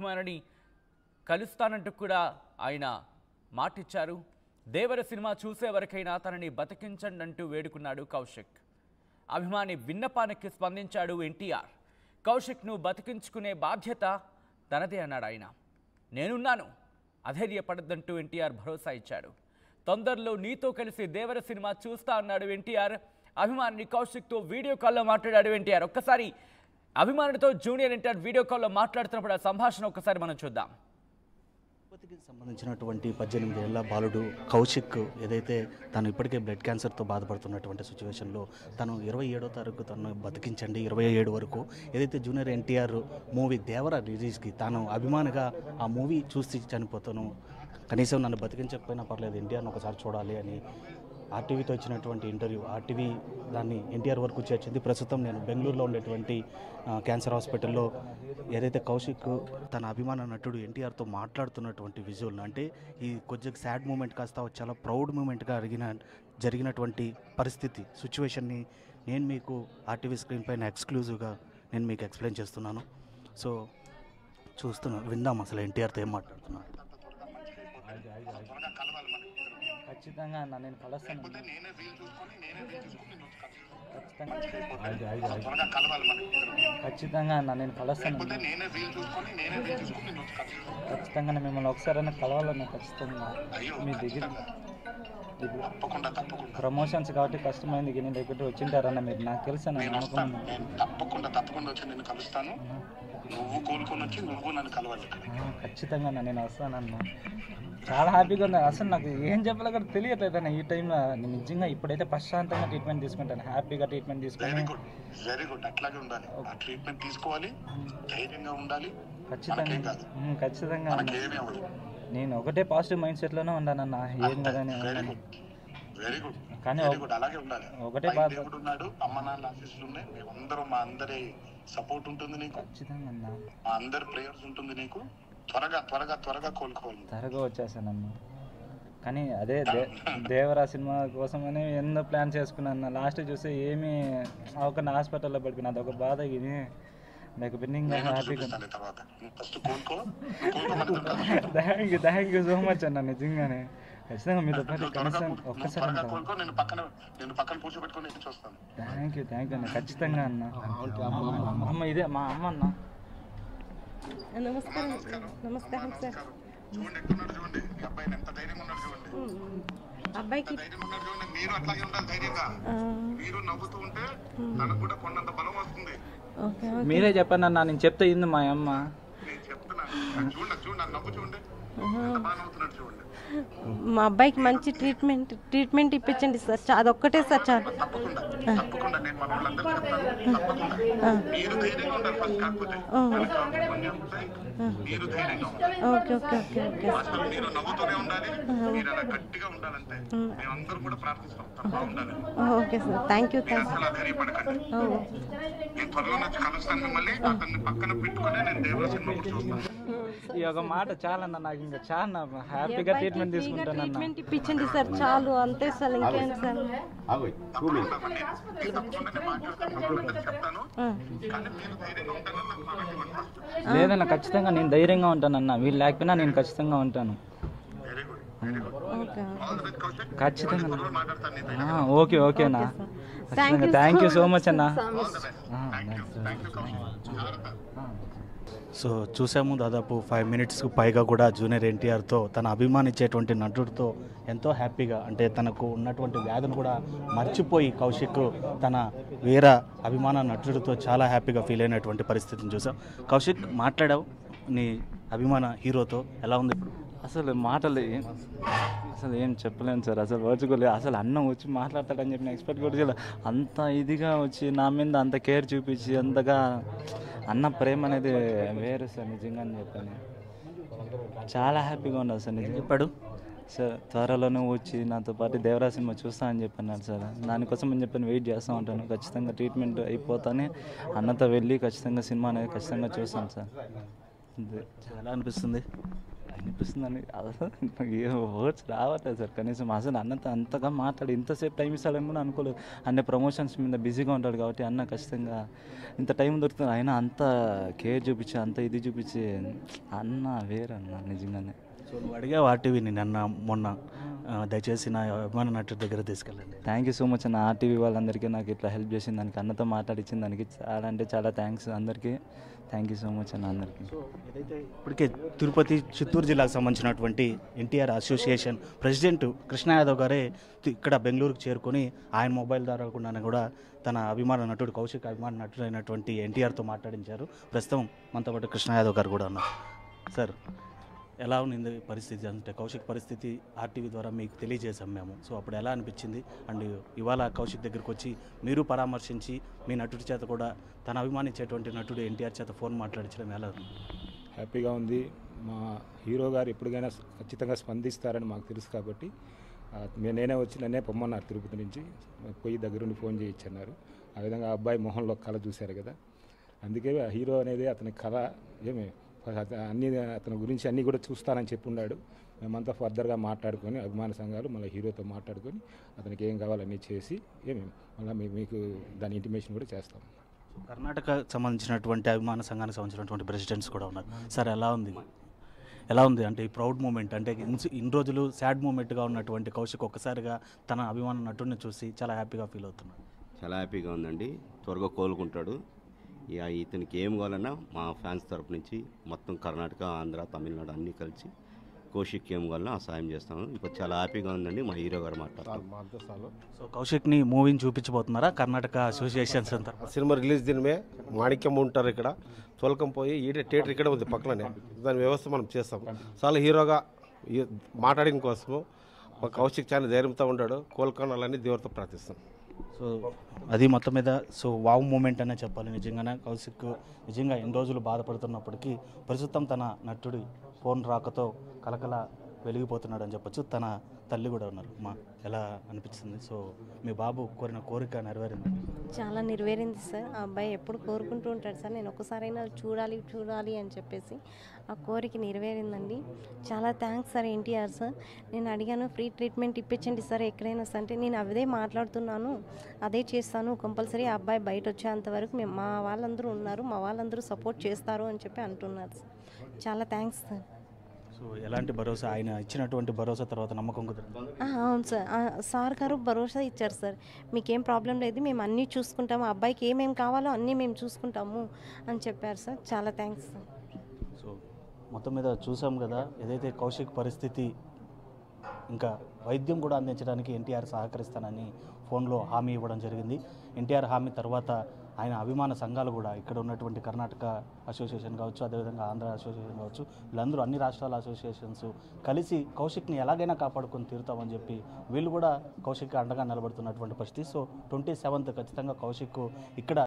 అభిమానిని కలుస్తానంటూ కూడా ఆయన మాటిచ్చారు. దేవర సినిమా చూసే వరకైనా తనని బతికించండి అంటూ వేడుకున్నాడు కౌశిక్. అభిమాని విన్నపానికి స్పందించాడు ఎన్టీఆర్. కౌశిక్ను బతికించుకునే బాధ్యత తనదే అన్నాడు ఆయన. నేనున్నాను, అధైర్యపడద్దంటూ ఎన్టీఆర్ భరోసా ఇచ్చాడు. తొందరలో నీతో కలిసి దేవర సినిమా చూస్తా అన్నాడు ఎన్టీఆర్. అభిమాని కౌశిక్తో వీడియో కాల్లో మాట్లాడాడు ఎన్టీఆర్. ఒక్కసారి అభిమానుడితో జూనియర్ ఎన్టీఆర్ వీడియో కాల్లో మాట్లాడుతున్నప్పుడు ఆ సంభాషణ ఒక్కసారి మనం చూద్దాం. తిరుపతికి సంబంధించినటువంటి 18 ఏళ్ల బాలుడు కౌశిక్ ఏదైతే తను ఇప్పటికే బ్లడ్ క్యాన్సర్తో బాధపడుతున్నటువంటి సిచ్యువేషన్లో తను 27వ తారీఖు తను బతికించండి 27 వరకు ఏదైతే జూనియర్ ఎన్టీఆర్ మూవీ దేవర రిలీజ్కి తాను అభిమానిగా ఆ మూవీ చూసి చనిపోతాను, కనీసం నన్ను బతికించకపోయినా పర్లేదు ఎన్టీఆర్ని ఒకసారి చూడాలి అని ఆర్టీవీతో ఇచ్చినటువంటి ఇంటర్వ్యూ ఆర్టీవీ దాన్ని ఎన్టీఆర్ వరకు చేర్చింది. ప్రస్తుతం నేను బెంగళూరులో ఉండేటువంటి క్యాన్సర్ హాస్పిటల్లో ఏదైతే కౌశిక్ తన అభిమాన నటుడు ఎన్టీఆర్తో మాట్లాడుతున్నటువంటి విజువల్, అంటే ఈ కొద్దిగా సాడ్ మూమెంట్ కాస్త చాలా ప్రౌడ్ మూమెంట్గా జరిగినటువంటి పరిస్థితి సిచ్యువేషన్ని నేను మీకు ఆర్టీవీ స్క్రీన్ పైన ఎక్స్క్లూజివ్గా నేను మీకు ఎక్స్ప్లెయిన్ చేస్తున్నాను. సో విందాం అసలు ఎన్టీఆర్తో ఏం మాట్లాడుతున్నాను. ఖచ్చితంగా అన్న నేను కలుస్తాను. ఖచ్చితంగా అన్న నేను కలుస్తాను. ఖచ్చితంగా మిమ్మల్ని ఒకసారైనా కలవాలన్నా ఖచ్చితంగా మీ దగ్గర ప్రమోషన్స్ కాబట్టి కష్టమైంది కానీ లేకపోతే వచ్చింటారన్న మీరు నాకు తెలుసు నేను అనుకున్నాను. తప్పకుండా వచ్చి నేను కలుస్తాను. నువ్వు కోలుకొని వచ్చి నువ్వు నన్ను కలవాలి. ఖచ్చితంగా నేను వస్తానన్నా. చాలా హ్యాపీగా ఉంది. అసలు నాకు ఏం చెప్పాలో కూడా తెలియట్లేదు అన్న. ఈ టైంలో నేను నిజంగా ఇప్పుడైతే ప్రశాంతంగా ట్రీట్మెంట్ తీసుకుంటాను, హ్యాపీగా ట్రీట్మెంట్ తీసుకుంటాను. వెరీ గుడ్ అట్లాగే ఉండాలి. ఆ ట్రీట్మెంట్ తీసుకోవాలి, ధైర్యంగా ఉండాలి. ఖచ్చితంగా నేను ఒకటే పాజిటివ్ మైండ్ సెట్లోనే ఉన్నానన్న. ఏం కదని వెరీ గుడ్ కానీ అలాగే ఉండాలి. ఒకటే బాధ ఉన్నాడు, అమ్మ నాన్న ఆశీస్సులు ఉన్నాయి, మేమందరం మా అందరి సపోర్ట్ ఉంటుంది నీకు. ఖచ్చితంగా అన్న మా అందరి ప్రేయర్స్ ఉంటుంది నీకు. త్వరగా కోలుకోవాలి. త్వరగా వచ్చేసానన్న. కానీ అదే దేవరా సినిమా కోసమని ఎన్నో ప్లాన్ చేసుకున్నాను. లాస్ట్ చూస్తే ఏమీ ఒక హాస్పిటల్లో పడిపోయినా అదొక బాధ. ఇది నాకు బిన్నింగ్ హ్యాపీగా. థ్యాంక్ యూ సో మచ్ అన్న. నిజంగానే ఖచ్చితంగా మీతో పాటు కనీసం ఒక్కసారి థ్యాంక్ యూ అన్న. ఖచ్చితంగా అన్న. అమ్మ ఇదే మా అమ్మ అన్న. నమస్కారం సార్. అబ్బాయికి మీరు అట్లాగే ఉండాలి, ధైర్యంగా మీరు నవ్వుతూ ఉంటే తనకు కూడా కొండంత బలం వస్తుంది. మీరే చెప్పండి అన్న, నేను చెప్తే ఇంది మా అమ్మ. నేను చెప్తున్నాను, చూడండి నవ్వు చూడండి, బాగా నవ్వుతున్నాడు చూడండి. మా అబ్బాయికి మంచి ట్రీట్మెంట్ ఇప్పించండి సార్. అదొక్కటే సార్ చాలు. తప్పకుండా నేను మన వాళ్ళందరూ చెప్తాను. తప్పకుండా మీరు ధైర్యంగా ఉండాలి ఫస్ట్. కాకపోతే మీరు ధైర్యంగా ఉండాలి. అసలు మీరు నవ్వుతూనే ఉండాలి. మీరు అలా గట్టిగా ఉండాలంటే మేమందరం కూడా ప్రార్థిస్తాం తప్పకుండా ఉండాలి. Okay sir, thank you. అసలు ధైర్యపడకండి. నేను త్వరలో వచ్చి కలుస్తాను మిమ్మల్ని. అతన్ని పక్కన పెట్టుకుని నేను దేవర సినిమా కూడా చూస్తాను. ఈ ఒక మాట చాలన్న, నాకు ఇంకా చాలా హ్యాపీగా ట్రీట్మెంట్ తీసుకుంటాను. ట్రీట్మెంట్ ఇప్పించండి సార్ చాలు, అంతే సార్. ఇంకేం సార్. లేదన్న, ఖచ్చితంగా నేను ధైర్యంగా ఉంటానన్న. వీళ్ళు లేకపోయినా నేను ఖచ్చితంగా ఉంటాను. ఖచ్చితంగా ఓకే అన్న. థ్యాంక్ యూ సో మచ్ అన్న. సో చూసాము దాదాపు 5 మినిట్స్కు పైగా కూడా జూనియర్ ఎన్టీఆర్తో తన అభిమానించేటువంటి నటుడితో ఎంతో హ్యాపీగా, అంటే తనకు ఉన్నటువంటి వ్యాధిని కూడా మర్చిపోయి కౌశిక్ తన వేరే అభిమాన నటుడితో చాలా హ్యాపీగా ఫీల్ అయినటువంటి పరిస్థితిని చూసాం. కౌశిక్, మాట్లాడావు నీ అభిమాన హీరోతో, ఎలా ఉంది ఇప్పుడు? అసలు మాటలు అసలు ఏం చెప్పలేను సార్. అసలు వచ్చుకోలేదు. అసలు అన్న వచ్చి మాట్లాడతాడని చెప్పి ఎక్స్పెక్ట్ కూడా చేయలేదు. అంత ఇదిగా వచ్చి నా మీద అంత కేర్ చూపించి అంతగా అన్న ప్రేమ అనేది వేరు సార్. నిజంగా అని చెప్పాను, చాలా హ్యాపీగా ఉండదు సార్. నిజం చెప్పాడు సార్. త్వరలోనే వచ్చి నాతో పాటు దేవరా సినిమా చూస్తా అని చెప్పన్నాడు సార్. దానికోసం అని చెప్పి వెయిట్ చేస్తూ ఉంటాను. ఖచ్చితంగా ట్రీట్మెంట్ అయిపోతానే అన్నతో వెళ్ళి ఖచ్చితంగా సినిమా అనేది ఖచ్చితంగా చూస్తాను సార్. ఎలా అనిపిస్తుంది? అనిపిస్తుందని అసలు ఏ వర్డ్స్ రావట్లేదు సార్. కనీసం అసలు అన్నతో అంతగా మాట్లాడి ఇంతసేపు టైం ఇస్తాడని కూడా అనుకోలేదు. అన్న ప్రమోషన్స్ మీద బిజీగా ఉంటాడు కాబట్టి అన్న ఖచ్చితంగా ఇంత టైం దొరుకుతుంది. అయినా అంత కేర్ చూపించి అంత ఇది చూపించి అన్న వేరన్న నిజంగానే. సో నువ్వు అడిగావు ఆర్టీవీని మొన్న దయచేసి నా అభిమాన నటుడి దగ్గర తీసుకెళ్ళండి. థ్యాంక్ యూ సో మచ్ అన్న. ఆర్టీవీ వాళ్ళందరికీ నాకు ఇట్లా హెల్ప్ చేసిన దానికి, అన్నతో మాట్లాడించిన దానికి చాలా అంటే చాలా థ్యాంక్స్ అందరికీ. థ్యాంక్ యూ సో మచ్ అన్న అందరికీ. సో ఏదైతే ఇప్పటికే తిరుపతి చిత్తూరు జిల్లాకు సంబంధించినటువంటి ఎన్టీఆర్ అసోసియేషన్ ప్రెసిడెంట్ కృష్ణ యాదవ్ గారే ఇక్కడ బెంగళూరుకు చేరుకొని ఆయన మొబైల్ ద్వారా కూడా తన అభిమాన నటుడు కౌశిక్ అభిమాన నటుడు అయినటువంటి ఎన్టీఆర్తో మాట్లాడించారు. ప్రస్తుతం మనతో పాటు కృష్ణ యాదవ్ గారు కూడా ఉన్నారు. సార్ ఎలా ఉంది పరిస్థితి? అంటే కౌశిక్ పరిస్థితి ఆర్టీవీ ద్వారా మీకు తెలియజేసాం మేము. సో అప్పుడు ఎలా అనిపించింది? అండ్ ఇవాళ కౌశిక్ దగ్గరికి వచ్చి మీరు పరామర్శించి మీ నటుడి చేత కూడా తన అభిమానించేటువంటి నటుడు ఎన్టీఆర్ చేత ఫోన్ మాట్లాడించడం ఎలా ఉంది? హ్యాపీగా ఉంది. మా హీరో గారు ఎప్పటికైనా ఖచ్చితంగా స్పందిస్తారని మాకు తెలుసు కాబట్టి నేనే వచ్చి నన్నే పొమ్మన్నారు తిరుపతి నుంచి. పోయి దగ్గరుండి ఫోన్ చేయించన్నారు. ఆ విధంగా అబ్బాయి మొహంలో కళ చూశారు కదా, అందుకే హీరో అనేది అతని కళ ఏమి అన్ని అతని గురించి అన్నీ కూడా చూస్తానని చెప్పి ఉన్నాడు. మేమంతా ఫర్దర్గా మాట్లాడుకొని అభిమాన సంఘాలు మళ్ళీ హీరోతో మాట్లాడుకొని అతనికి ఏం కావాలన్నీ చేసి మళ్ళీ మీకు దాని ఇంటిమేషన్ కూడా చేస్తాం. కర్ణాటక సంబంధించినటువంటి అభిమాన సంఘానికి సంబంధించినటువంటి ప్రెసిడెంట్స్ కూడా ఉన్నారు. సార్ ఎలా ఉంది అంటే ఈ ప్రౌడ్ మూమెంట్? అంటే ఇన్ని రోజులు సాడ్ మూమెంట్గా ఉన్నటువంటి కౌశిక్ ఒక్కసారిగా తన అభిమాన నటుడిని చూసి చాలా హ్యాపీగా ఫీల్ అవుతున్నాడు. చాలా హ్యాపీగా ఉందండి. త్వరగా కోలుకుంటాడు. ఇతనికి ఏం కావాలన్నా మా ఫ్యాన్స్ తరపు నుంచి మొత్తం కర్ణాటక, ఆంధ్ర, తమిళనాడు అన్నీ కలిసి కౌశిక్ ఏం కావాలన్నా ఆ సాయం చేస్తాము. ఇప్పుడు చాలా హ్యాపీగా ఉందండి. మా హీరో గారు మాట్లాడుతున్నారు. సో కౌశిక్ని మూవీని చూపించబోతున్నారా కర్ణాటక అసోసియేషన్స్ అంతా? సినిమా రిలీజ్ దినమే మాణిక్యం ఉంటారు ఇక్కడ, తోలకం పోయి థియేటర్ ఇక్కడ ఉంది పక్కనే, దాని వ్యవస్థ మనం చేస్తాం. చాలా హీరోగా మాట్లాడిన కోసము మా కౌశిక్ చాలా ధైర్యంతో ఉంటాడు. కోలుకోవాలని దేవుడితో ప్రార్థిస్తాం. సో అది మొత్తం మీద సో వావ్ మూమెంట్ అనే చెప్పాలి. నిజంగానే కౌశిక్ నిజంగా ఎన్ని రోజులు బాధపడుతున్నప్పటికీ ప్రస్తుతం తన నటుడి ఫోన్ రాకతో కలకల వెలిగిపోతున్నాడు అని చెప్పొచ్చు. తన తల్లి కూడా ఉన్నారు. మా ఎలా అనిపిస్తుంది? సో మీ బాబు కోరిన కోరిక నెరవేరింది? చాలా నెరవేరింది సార్. ఆ అబ్బాయి ఎప్పుడు కోరుకుంటూ ఉంటాడు సార్, నేను ఒక్కసారైనా చూడాలి అని చెప్పేసి ఆ కోరిక నెరవేరిందండి. చాలా థ్యాంక్స్ సార్ ఎన్టీఆర్ సార్. నేను అడిగాను ఫ్రీ ట్రీట్మెంట్ ఇప్పించండి సార్ ఎక్కడైనా సార్ అంటే, నేను అదే మాట్లాడుతున్నాను, అదే చేస్తాను, కంపల్సరీ ఆ అబ్బాయి బయట వచ్చేంతవరకు మా వాళ్ళందరూ ఉన్నారు, మా వాళ్ళందరూ సపోర్ట్ చేస్తారు అని చెప్పి అంటున్నారు సార్. చాలా థ్యాంక్స్ సార్. సో ఎలాంటి భరోసా? ఆయన ఇచ్చినటువంటి భరోసా తర్వాత నమ్మకం కుదిరింది? అవును సార్. సార్ గారు భరోసా ఇచ్చారు సార్, మీకేం ప్రాబ్లం లేదు, మేము అన్నీ చూసుకుంటాము, అబ్బాయికి ఏమేమి కావాలో అన్నీ మేము చూసుకుంటాము అని చెప్పారు సార్. చాలా థ్యాంక్స్ సార్. సో మొత్తం మీద చూసాం కదా, ఏదైతే కౌశిక్ పరిస్థితి ఇంకా వైద్యం కూడా అందించడానికి ఎన్టీఆర్ సహకరిస్తానని ఫోన్లో హామీ ఇవ్వడం జరిగింది. ఎన్టీఆర్ హామీ తర్వాత ఆయన అభిమాన సంఘాలు కూడా ఇక్కడ ఉన్నటువంటి కర్ణాటక అసోసియేషన్ కావచ్చు, అదేవిధంగా ఆంధ్ర అసోసియేషన్ కావచ్చు, వీళ్ళందరూ అన్ని రాష్ట్రాల అసోసియేషన్స్ కలిసి కౌశిక్ని ఎలాగైనా కాపాడుకొని తీరుతామని చెప్పి వీళ్ళు కూడా కౌశిక్ అండగా నిలబడుతున్నటువంటి పరిస్థితి. సో 27th ఖచ్చితంగా కౌశిక్ ఇక్కడ